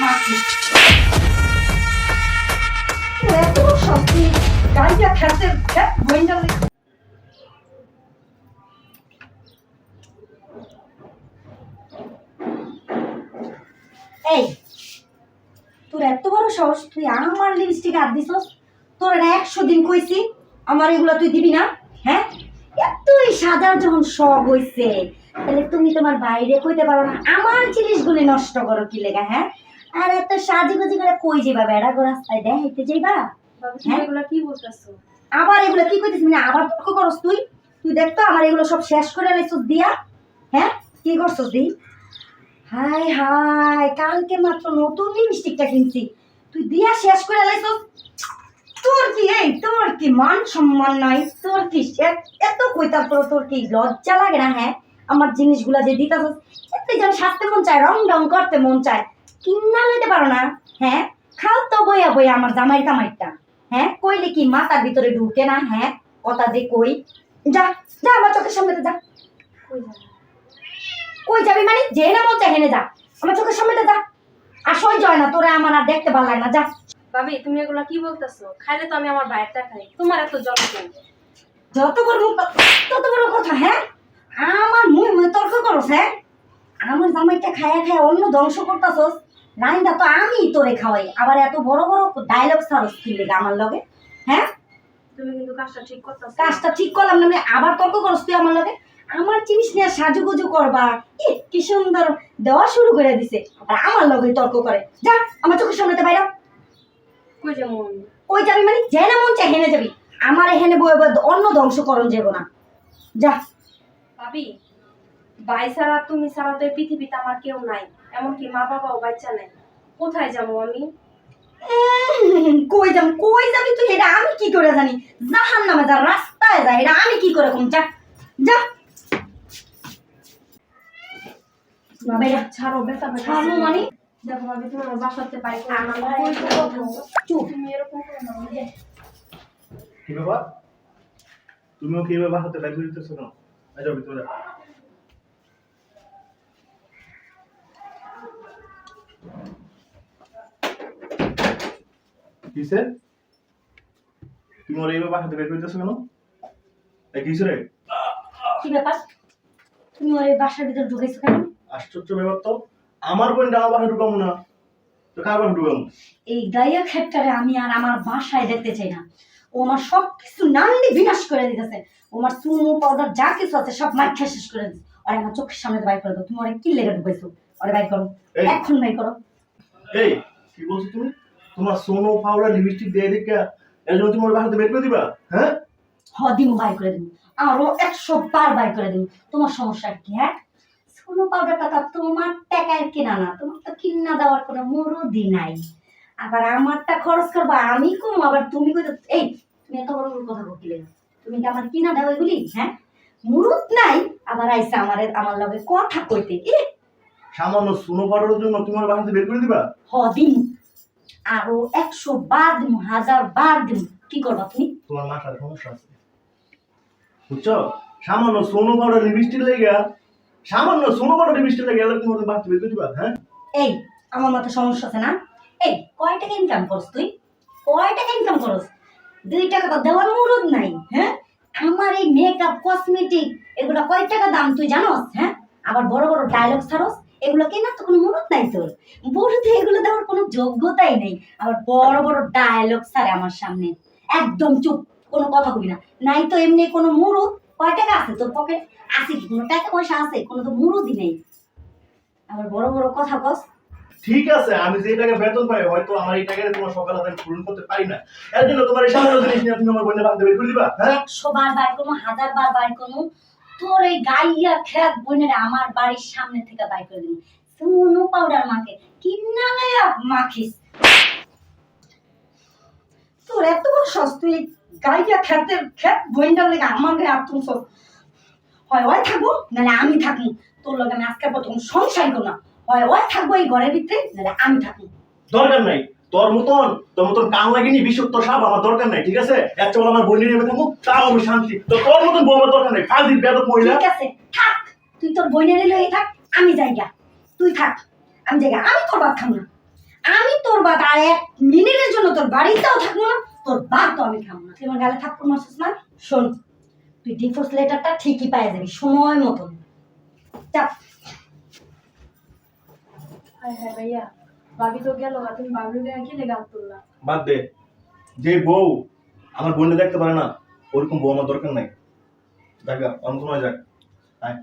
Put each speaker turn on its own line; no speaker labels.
মাখিস। এত সত্যি গাইয়া খেতে খেত বইন্ডা এই তোর এত বড় সাহস তুই আমার লিপস্টিক হাত দিছস? তোর না 100 দিন কইছি আমার এগুলো তুই দিবি না। হ্যাঁ, এতই সাজার যখন শখ হইছে তাহলে তুমি তোমার বাইরে কইতে পারো না আমার জিনিসগুলি নষ্ট করো কি লেগা? হ্যাঁ, আর এত সাজিগুজি করে কই যাবা? বেড়া গো রাস্তায় দেখাইতে যাইবা?
হ্যাঁ, এগুলা কি বলতেছো?
আবার এগুলো কি কইতেছিস? মানে আবার তর্ক করস তুই? তুই দেখ তো আমার এগুলো সব শেষ করে লাইছস দিয়া। হ্যাঁ, কি করছস দি? হাই হাই, কালকে মাত্র নতুন লিপস্টিকটা কিনছি, তুই দিয়া শেষ করে লাইছস। তোর কি তোর কি মান সম্মান নাই? তোর কি এত কইতার পর তোর কি লজ্জা লাগে না? হ্যাঁ, আমার জিনিসগুলা যে দিতাছস এতে যেন সাজতে মন চায়, রং রং করতে মন চায়, কিনা লইতে পারো না? হ্যাঁ, খাও তো বইয়া বইয়া আমার জামাই কামাইটা। হ্যাঁ, কইলে কি মাথার ভিতরে ঢুকে না? হ্যাঁ, কথা যে কই, যা যা আমার চোখের সামনে যা।
কই যাবো?
কই যাবি মানে? যে না মন চায় হেনে যা, আমার চোখের সামনে যা। আর সহ্য হয় না তোরে আমার, আর দেখতে ভালো লাগে না, যা।
ভাবি, তুমি এগুলা কি বলতেছো? খাইলে তো আমি আমার বাইরটা খাই, তোমার এত জ্বর কেন?
যত বড় মুখ তত বড় কথা। হ্যাঁ, আমার মুই তর্ক করছ? হ্যাঁ, আমার জামাইটা খায়া খায়া অন্য ধ্বংস করতাছস। রাইন্দা তো আমি তোরে খাওয়াই, আবার এত বড় বড় ডায়লগ সারস কি লেগে আমার লগে? হ্যাঁ,
তুমি কিন্তু কাজটা ঠিক করতেছো।
কাজটা ঠিক করলাম না, আমি আবার তর্ক করস তুই আমার লগে? আমার জিনিস নিয়ে সাজুগুজু করবা, কি সুন্দর দেওয়া শুরু করে দিছে, আর আমার লগে তর্ক করে। যা আমার চোখের সামনে বাইরে।
কই যাবো আমি?
কই যাবি মানে? যে না মন চায় হেনে যাবি, আমার এখানে বই অন্য ধ্বংসকরণ যাব না, যা।
ভাবি, ভাই ছাড়া তুমি ছাড়া তো এই পৃথিবীতে আমার কেউ নাই, এমনকি মা বাবাও বাচ্চা নাই। কোথায় যাবো আমি?
কই যাবি তুই? এটা আমি কি করে জানি? জাহান নামে যা, রাস্তায় যা, এটা আমি কি করে কম? যা যা।
ছাড়ো, বেতা বেতা
ছাড়ো মানে?
দেখো ভাবি, তুমি আমার বাসাতে পাই
চুপ।
তুমি এরকম করো না।
কি ব্যাপার? তুমিও কি এভাবে বাসাতে বাইরে দিতেছো না? আচ্ছা ভিতরে কিসে? তুমি ওর এইভাবে বাসাতে বাইরে দিতেছো কেন? এই কিসে রে?
কি ব্যাপার? তুমি ওই বাসার ভিতর ঢুকেছো কেন?
আশ্চর্য ব্যাপার তো, আমার বোন আমার বাসায় ঢুকাবো না তো কার বাসায় ঢুকাবো?
এই গাইয়া ক্ষেত্রে আমি আর আমার বাসায় দেখতে চাই না। ও আমার সব কিছু নান্দি বিনাশ করে দিতেছে। ও আমার চুনো পাউডার যা কিছু আছে সব মাইখা শেষ করে দিচ্ছে। আর আমার চোখের সামনে বাইর করে দাও। তুমি ওরে কি লেগে ঢুকাইছো? ওরে বাইর করো,
এই।
এখন বাইর করো।
এই কি বলছো তুমি? তোমার সোনো পাউডার লিপস্টিক দিয়ে দিকা এর জন্য তুমি ওর বাসাতে বের করে দিবা? হ্যাঁ,
দিমু, বাই করে দিমু, আরো 100 বার বাই করে দিমু। তোমার সমস্যা কি? হ্যাঁ, সোনো পাউডারটা তো তোমার টাকায় কেনা না, তোমার তো কিনা দেওয়ার কোনো মুরুদি নাই। আবার আমারটা খরচ করবা আমি কম, আবার তুমি কই? এই তুমি এত বড় বড় কথা বকিলে, তুমি কি আমার কিনা দাও এগুলি? হ্যাঁ, মুরুদ নাই, আবার আইসা আমার লগে কথা কইতে।
সামান্য সোনো পাউডারের জন্য তুমি ওর বাসাতে বের করে দিবা?
দিমু, আরো 100 বার দিমু, 1000 বার দিমু। কি করবা তুমি?
তোমার মাথার সমস্যা আছে, বুঝছো? সামান্য সোনো পাউডার লিপস্টিক লেগে, সামান্য সোনো পাউডার লিপস্টিক লেগে এলে তুমি ওর বাসাতে বের করে দিবা? হ্যাঁ,
এই আমার মাথা সমস্যা আছে না? এই কয় টাকা ইনকাম করস তুই? কয় টাকা ইনকাম করস? 2 টাকা তো দেওয়ার মুরুদ নাই। হ্যাঁ, আমার এই মেকআপ কসমেটিক এগুলো কয় টাকা দাম তুই জানোস? হ্যাঁ, আবার বড় বড় ডায়লগ ছাড়স, এগুলো কেনার তো কোনো মুরুদ নাই তোর। বড়তে এগুলো দেওয়ার কোনো যোগ্যতাই নেই, আবার বড় বড় ডায়লগ ছাড়ে আমার সামনে। একদম চুপ, কোনো কথা বলি না, নাই তো এমনি কোনো মুরুদ। কয় টাকা আছে তোর পকেট? আছে কি কোনো টাকা পয়সা? আছে কোনো তো মুরুদই নেই, আবার বড় বড় কথা কস।
ঠিক আছে, আমি যে টাকা বেতন পাই হয়তো আমার এই টাকাটা তোমার সকাল আমি পূরণ করতে পারি না, এর জন্য তোমার এই সামান্য জিনিস নিয়ে তুমি আমার বোনের বাসাতে বের করে দিবা? হ্যাঁ,
100 বার বাই করবো, 1000 বার বাই করবো, তোর এই গাইয়া খেত বোনের আমার বাড়ির সামনে থেকে বাই করে দিবি। সোনো পাউডার মাখে কিনা গায়া মাখিস। তোর এত বড় সস, তুই গাইয়া খেত বোনটার লেগে আমার গায়ে আর তুমি সব হয় ওই থাকবো নাহলে আমি থাকবো। তোর লগে আমি আজকে প্রথম সংসার করবো না, হয় ওই থাকবো এই ঘরের ভিতরে নাহলে আমি থাকবো।
দরকার নাই তোর মতন কান লাগেনি বিষাক্ত সাপ আমার দরকার নাই, ঠিক আছে? এত বড় আমার বোনের নেমে থাকবো তাও আমি শান্তি, তো তোর মতন বউ আমার দরকার নাই, ফাজিল বেয়াদব মহিলা।
ঠিক আছে থাক, তুই তোর বোনের লই থাক, আমি যাইগা। তুই থাক, আমি যাইগা, আমি তোর ভাত খাম না। আমি তোর বাদ আর 1 মিনিটের জন্য তোর বাড়িতেও থাকবো না, তোর বাদ তো আমি খাবো না। তুই আমার গালে থাপ্পড় মারছিস না? শোন, তুই ডিভোর্স লেটারটা ঠিকই পাই যাবি সময় মতন। চাপ।
হ্যাঁ হ্যাঁ ভাইয়া, ভাবি তো গেল, আর তুমি ভাবির গায়ে কি লেগে হাত তুললা?
বাদ দে, যে বউ আমার বোনটা দেখতে পারে না ওরকম বউ আমার দরকার নাই। যাক অন্য সময় যাক। আয়।